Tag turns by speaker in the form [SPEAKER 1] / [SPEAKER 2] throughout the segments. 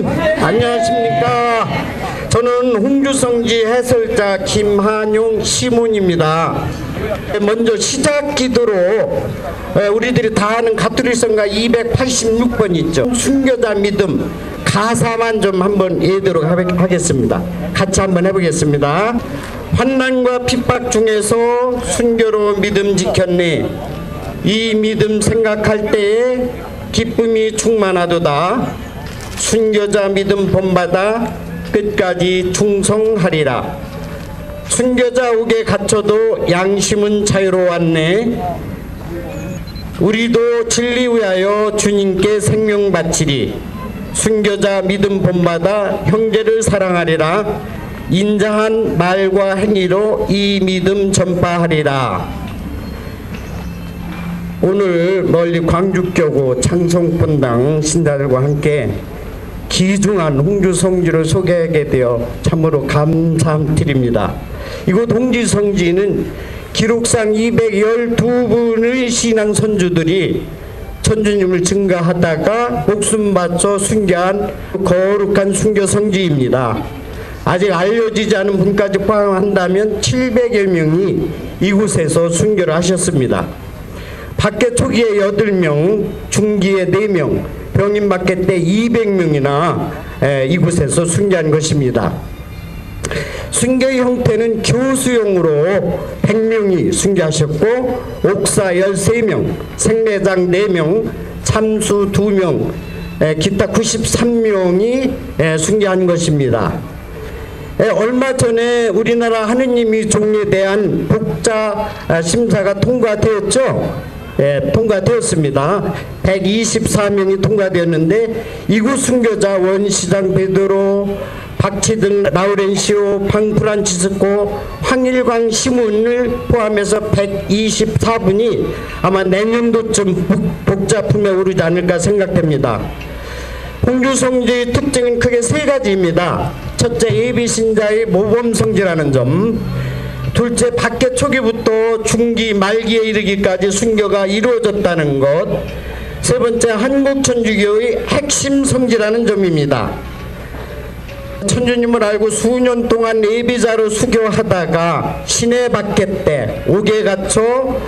[SPEAKER 1] 안녕하십니까. 저는 홍주성지 해설자 김한용 시몬입니다. 먼저 시작 기도로 우리들이 다 아는 가톨릭성가 286번 있죠. 순교자 믿음 가사만 좀 한번 읽도록 하겠습니다. 같이 한번 해보겠습니다. 환난과 핍박 중에서 순교로 믿음 지켰네. 이 믿음 생각할 때에 기쁨이 충만하도다. 순교자 믿음 본받아 끝까지 충성하리라. 순교자 옥에 갇혀도 양심은 자유로웠네. 우리도 진리 위하여 주님께 생명 바치리. 순교자 믿음 본받아 형제를 사랑하리라. 인자한 말과 행위로 이 믿음 전파하리라. 오늘 멀리 광주교구 창성본당 신자들과 함께 귀중한 홍주성지를 소개하게 되어 참으로 감사드립니다. 이곳 홍주성지는 기록상 212분의 신앙 선주들이 천주님을 증거하다가 목숨 바쳐 순교한 거룩한 순교성지입니다. 아직 알려지지 않은 분까지 포함한다면 700여 명이 이곳에서 순교를 하셨습니다. 밖에 초기에 8명, 중기에 4명, 병임 밖에 때 200명이나 이곳에서 순교한 것입니다. 순교의 형태는 교수용으로 100명이 순교하셨고 옥사 13명, 생례장 4명, 참수 2명, 기타 93명이 순교한 것입니다. 얼마 전에 우리나라 하느님이 종에 대한 복자 심사가 통과되었죠. 통과되었습니다. 124명이 통과되었는데 이곳 순교자 원시장 베드로, 박치등 라우렌시오, 방프란치스코, 황일광 시몬을 포함해서 124분이 아마 내년도쯤 복자품에 오르지 않을까 생각됩니다. 홍주성지의 특징은 크게 3가지입니다. 첫째, 예비신자의 모범성지라는 점. 둘째, 밖에 초기부터 중기 말기에 이르기까지 순교가 이루어졌다는 것. 세 번째, 한국천주교의 핵심 성지라는 점입니다. 천주님을 알고 수년 동안 예비자로 수교하다가 시내 밖에 때 옥에 갇혀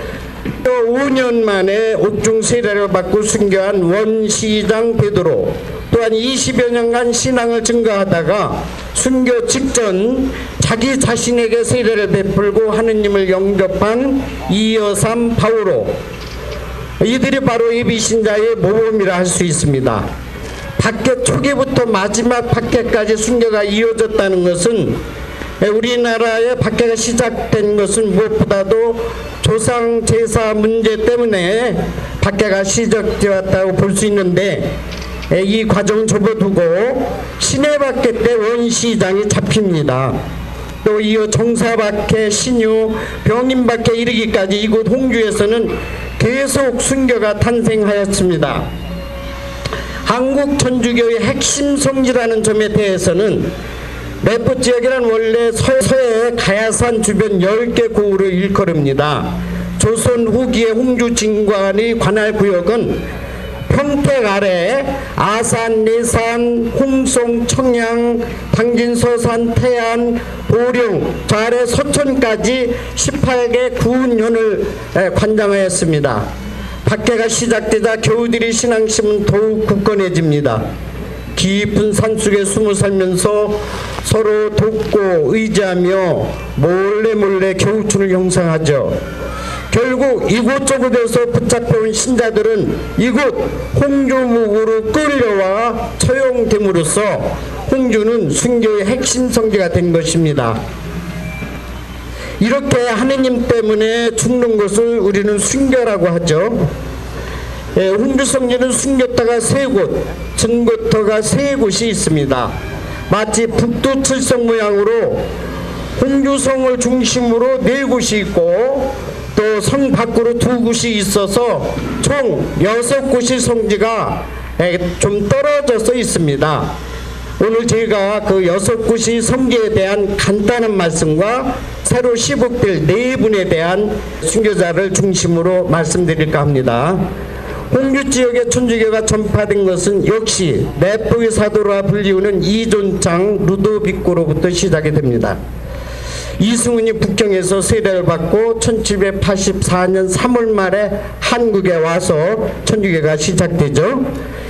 [SPEAKER 1] 또 5년 만에 옥중 세례를 받고 순교한 원시장 베드로, 또한 20여 년간 신앙을 증거하다가 순교 직전 자기 자신에게 세례를 베풀고 하느님을 영접한 이여삼 바오로, 이들이 바로 예비신자의 모범이라 할 수 있습니다. 밖에 초기부터 마지막 박해까지 순교가 이어졌다는 것은, 우리나라의 박해가 시작된 것은 무엇보다도 조상 제사 문제 때문에 박해가 시작되었다고 볼 수 있는데, 이 과정을 접어두고 시내 박해 때 원시장이 잡힙니다. 또 이어 정사박해, 신유, 병임박해 이르기까지 이곳 홍주에서는 계속 순교가 탄생하였습니다. 한국 천주교의 핵심 성지라는 점에 대해서는 내포 지역이란 원래 서해 가야산 주변 10개 고을을 일컬읍니다. 조선 후기의 홍주 진관의 관할구역은 평택 아래 아산, 내산, 홍송, 청양, 당진, 서산, 태안, 보령, 저 아래 서천까지 18개 구은현을 관장하였습니다. 박해가 시작되자 교우들의 신앙심은 더욱 굳건해집니다. 깊은 산속에 숨어 살면서 서로 돕고 의지하며 몰래 교우촌을 형성하죠. 결국 이곳저곳에서 붙잡혀온 신자들은 이곳 홍주묵으로 끌려와 처용됨으로써 홍주는 순교의 핵심 성지가 된 것입니다. 이렇게 하느님 때문에 죽는 것을 우리는 순교라고 하죠. 홍주성지는 순교터가 3곳, 증거터가 3곳이 있습니다. 마치 북두칠성 모양으로 홍주성을 중심으로 4곳이 있고 또 성 밖으로 2곳이 있어서 총 6곳이 성지가 좀 떨어져서 있습니다. 오늘 저희가 그 6곳이 성지에 대한 간단한 말씀과 새로 시복될 4분에 대한 순교자를 중심으로 말씀드릴까 합니다. 홍주 지역의 천주교가 전파된 것은 역시 내포의 사도라 불리우는 이존창 루도비코로부터 시작이 됩니다. 이승훈이 북경에서 세례를 받고 1784년 3월 말에 한국에 와서 천주교가 시작되죠.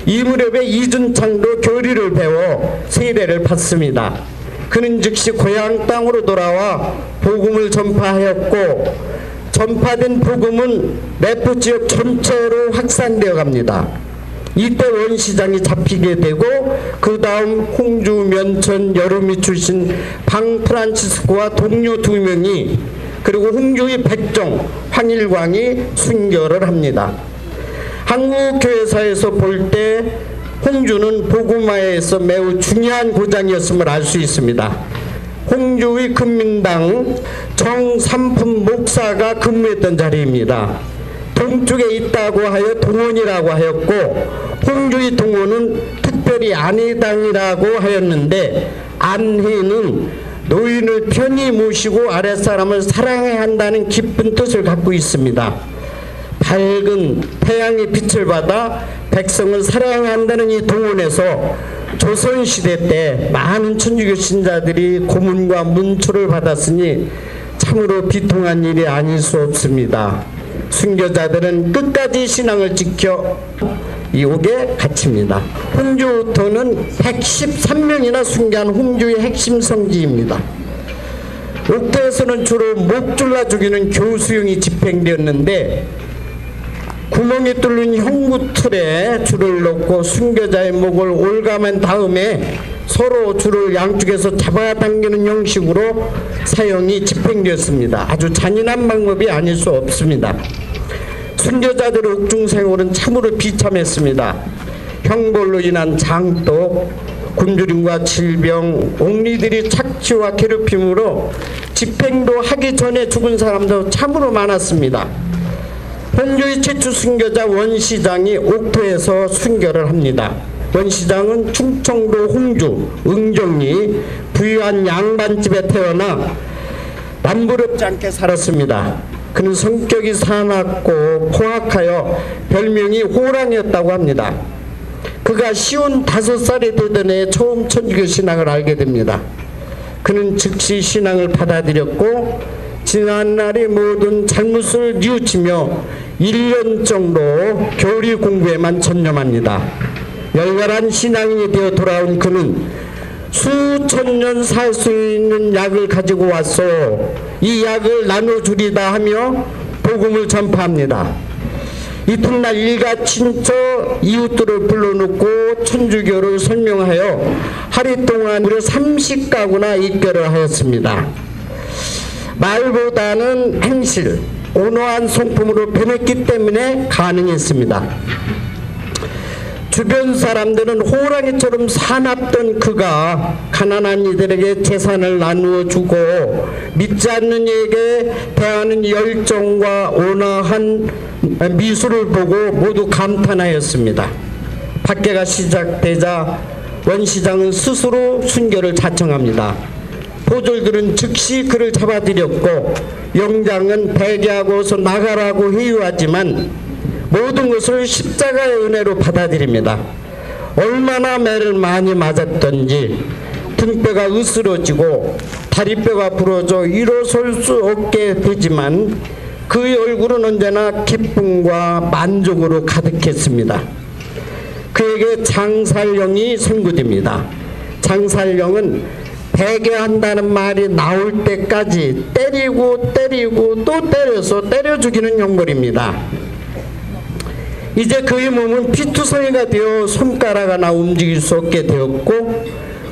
[SPEAKER 1] 이 무렵에 이존창도 교리를 배워 세례를 받습니다. 그는 즉시 고향 땅으로 돌아와 복음을 전파하였고, 전파된 복음은 내포 지역 전체로 확산되어 갑니다. 이때 원시장이 잡히게 되고, 그 다음 홍주, 면천, 여름이 출신 방 프란치스코와 동료 2명이, 그리고 홍주의 백종 황일광이 순교를 합니다. 한국 교회사에서 볼 때 홍주는 복음화에서 매우 중요한 고장이었음을 알 수 있습니다. 홍주의 금민당 정삼품 목사가 근무했던 자리입니다. 동쪽에 있다고 하여 동원이라고 하였고, 홍주의 동원은 특별히 안회당이라고 하였는데, 안회는 노인을 편히 모시고 아랫사람을 사랑해야 한다는 깊은 뜻을 갖고 있습니다. 밝은 태양의 빛을 받아 백성을 사랑해야 한다는 이 동원에서 조선시대 때 많은 천주교 신자들이 고문과 문초를 받았으니 참으로 비통한 일이 아닐 수 없습니다. 순교자들은 끝까지 신앙을 지켜 이옥에 갇힙니다. 홍주토는 113명이나 순교한 홍주의 핵심 성지입니다. 옥토에서는 주로 목 졸라 죽이는 교수형이 집행되었는데, 구멍이 뚫린 형구틀에 줄을 놓고 순교자의 목을 올감한 다음에 서로 줄을 양쪽에서 잡아당기는 형식으로 사형이 집행되었습니다. 아주 잔인한 방법이 아닐 수 없습니다. 순교자들의 옥중 생활은 참으로 비참했습니다. 형벌로 인한 장독, 굶주림과 질병, 옥리들이 착취와 괴롭힘으로 집행도 하기 전에 죽은 사람도 참으로 많았습니다. 홍주의 최초 순교자 원시장이 옥토에서 순교를 합니다. 원시장은 충청도 홍주 응정리 부유한 양반집에 태어나 남부럽지 않게 살았습니다. 그는 성격이 사납고 포악하여 별명이 호랑이였다고 합니다. 그가 55살이 되던 해 처음 천주교 신앙을 알게 됩니다. 그는 즉시 신앙을 받아들였고, 지난날의 모든 잘못을 뉘우치며 1년 정도 교리 공부에만 전념합니다. 열렬한 신앙인이 되어 돌아온 그는 수천 년 살 수 있는 약을 가지고 와서 이 약을 나눠주리다 하며 복음을 전파합니다. 이튿날 일가 친척 이웃들을 불러놓고 천주교를 설명하여 하루 동안 무려 30가구나 입교를 하였습니다. 말보다는 행실, 온화한 성품으로 변했기 때문에 가능했습니다. 주변 사람들은 호랑이처럼 사납던 그가 가난한 이들에게 재산을 나누어 주고 믿지 않는 이에게 대하는 열정과 온화한 미소를 보고 모두 감탄하였습니다. 박해가 시작되자 원시장은 스스로 순교를 자청합니다. 보졸들은 즉시 그를 잡아들였고, 영장은 배제하고서 나가라고 회유하지만 모든 것을 십자가의 은혜로 받아들입니다. 얼마나 매를 많이 맞았던지 등뼈가 으스러지고 다리뼈가 부러져 일어설 수 없게 되지만 그의 얼굴은 언제나 기쁨과 만족으로 가득했습니다. 그에게 장살령이 선고됩니다. 장살령은 배교한다는 말이 나올 때까지 때리고 또 때려서 때려 죽이는 형벌입니다. 이제 그의 몸은 피투성이가 되어 손가락 하나 움직일 수 없게 되었고,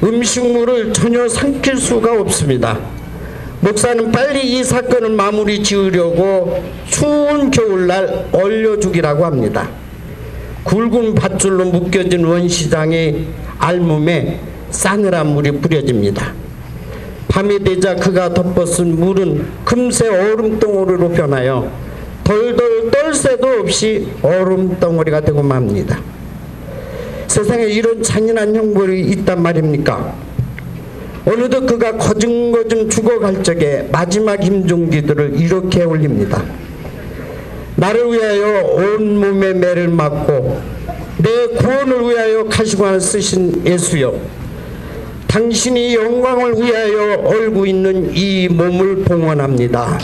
[SPEAKER 1] 음식물을 전혀 삼킬 수가 없습니다. 목사는 빨리 이 사건을 마무리 지으려고 추운 겨울날 얼려 죽이라고 합니다. 굵은 밧줄로 묶여진 원시장의 알몸에 싸늘한 물이 뿌려집니다. 밤이 되자 그가 덮어쓴 물은 금세 얼음덩어리로 변하여 덜덜 떨 새도 없이 얼음덩어리가 되고 맙니다. 세상에 이런 잔인한 형벌이 있단 말입니까? 어느덧 그가 거증거증 죽어갈 적에 마지막 힘종기들을 이렇게 올립니다. 나를 위하여 온몸에 매를 맞고 내 구원을 위하여 가시관을 쓰신 예수여, 당신이 영광을 위하여 얼고 있는 이 몸을 봉헌합니다.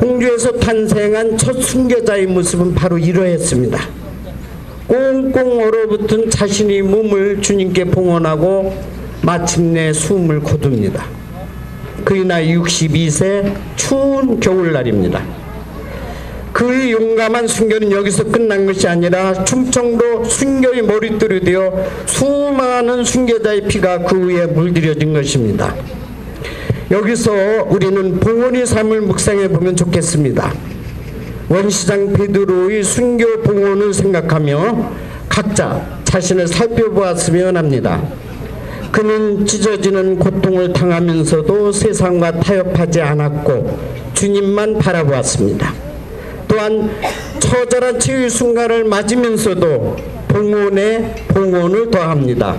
[SPEAKER 1] 홍주에서 탄생한 첫 순교자의 모습은 바로 이러했습니다. 꽁꽁 얼어붙은 자신의 몸을 주님께 봉헌하고 마침내 숨을 거둡니다. 그의 나이 62세 추운 겨울날입니다. 그의 용감한 순교는 여기서 끝난 것이 아니라 충청도 순교의 머릿돌이 되어 수많은 순교자의 피가 그 위에 물들여진 것입니다. 여기서 우리는 봉헌의 삶을 묵상해 보면 좋겠습니다. 원시장 베드로의 순교 봉헌을 생각하며 각자 자신을 살펴보았으면 합니다. 그는 찢어지는 고통을 당하면서도 세상과 타협하지 않았고 주님만 바라보았습니다. 또한 처절한 치유의 순간을 맞으면서도 봉헌에 봉헌을 더합니다.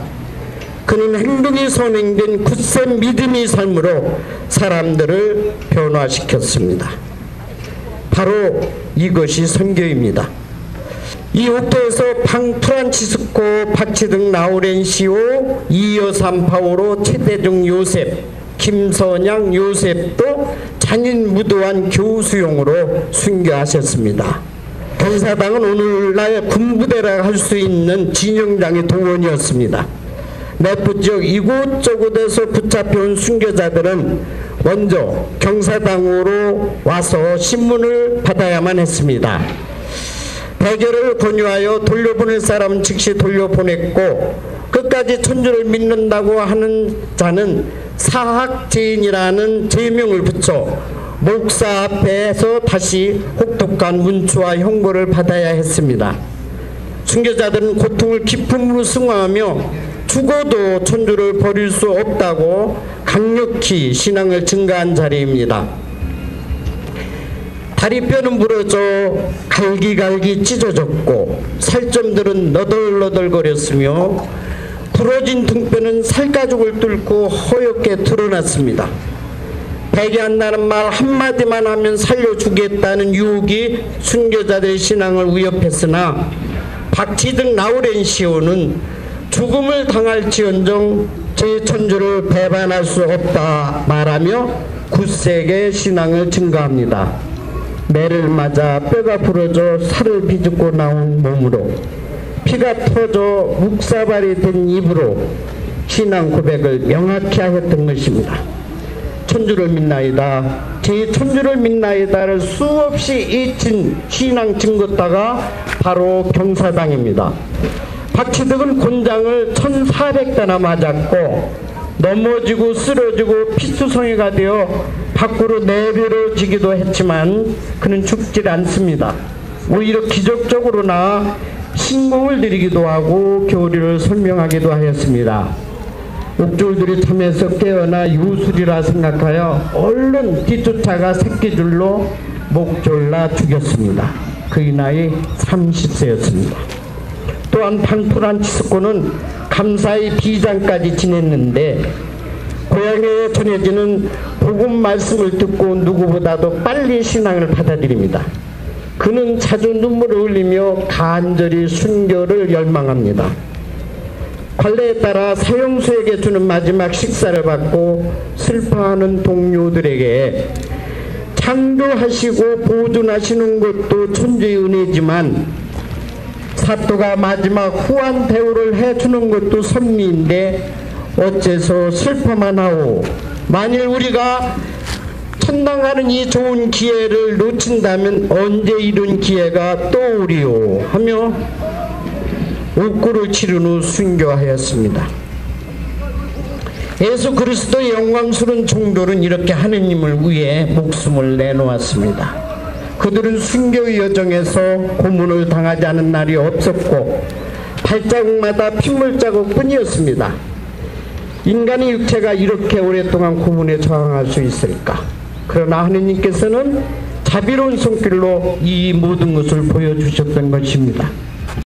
[SPEAKER 1] 그는 행동이 선행된 굳센 믿음의 삶으로 사람들을 변화시켰습니다. 바로 이것이 선교입니다. 이 옥토에서 팡프란치스코, 박치등 라우렌시오, 이여삼 파오로, 최대중 요셉, 김선양 요셉도 잔인무도한 교수용으로 순교하셨습니다. 경사당은 오늘날 군부대라 할 수 있는 진영장의 동원이었습니다. 내부 지역 이곳저곳에서 붙잡혀온 순교자들은 먼저 경사당으로 와서 신문을 받아야만 했습니다. 대결을 권유하여 돌려보낼 사람은 즉시 돌려보냈고, 끝까지 천주를 믿는다고 하는 자는 사학제인이라는 제명을 붙여 목사 앞에서 다시 혹독한 문초와 형벌을 받아야 했습니다. 순교자들은 고통을 기쁨으로 승화하며 죽어도 천주를 버릴 수 없다고 강력히 신앙을 증가한 자리입니다. 다리뼈는 부러져 갈기갈기 찢어졌고 살점들은 너덜너덜거렸으며 부러진 등뼈는 살가죽을 뚫고 허옇게 드러났습니다. 배교한다는 말 한마디만 하면 살려주겠다는 유혹이 순교자들의 신앙을 위협했으나 박치등 라우렌시오는 죽음을 당할지언정 제 천주를 배반할 수 없다 말하며 굳세게 신앙을 증거합니다. 매를 맞아 뼈가 부러져 살을 비집고 나온 몸으로, 피가 터져 묵사발이 된 입으로 신앙 고백을 명확히 하였던 것입니다. 천주를 믿나이다, 제 천주를 믿나이다를 수없이 잊힌 신앙 증거다가 바로 경사당입니다. 박치득은 곤장을 1400대나 맞았고 넘어지고 쓰러지고 피투성이가 되어 밖으로 내버려지기도 했지만 그는 죽질 않습니다. 오히려 기적적으로 나아 신공을 드리기도 하고 교리를 설명하기도 하였습니다. 옥졸들이 잠에서 깨어나 유술이라 생각하여 얼른 뒤쫓아가 새끼줄로 목 졸라 죽였습니다. 그의 나이 30세였습니다. 또한 팡프란치스코는 감사의 비장까지 지냈는데 고향에 전해지는 복음 말씀을 듣고 누구보다도 빨리 신앙을 받아들입니다. 그는 자주 눈물을 흘리며 간절히 순교를 열망합니다. 관례에 따라 사형수에게 주는 마지막 식사를 받고 슬퍼하는 동료들에게 창조하시고 보존하시는 것도 천주의 은혜지만 사또가 마지막 후한 대우를 해주는 것도 섭리인데 어째서 슬퍼만 하오. 만일 우리가 천당 가는 이 좋은 기회를 놓친다면 언제 이런 기회가 또 오리오 하며 옥구를 치른 후 순교하였습니다. 예수 그리스도의 영광스러운 종들은 이렇게 하느님을 위해 목숨을 내놓았습니다. 그들은 순교의 여정에서 고문을 당하지 않은 날이 없었고 발자국마다 핏물자국 뿐이었습니다. 인간의 육체가 이렇게 오랫동안 고문에 저항할 수 있을까? 그러나 하느님께서는 자비로운 손길로 이 모든 것을 보여주셨던 것입니다.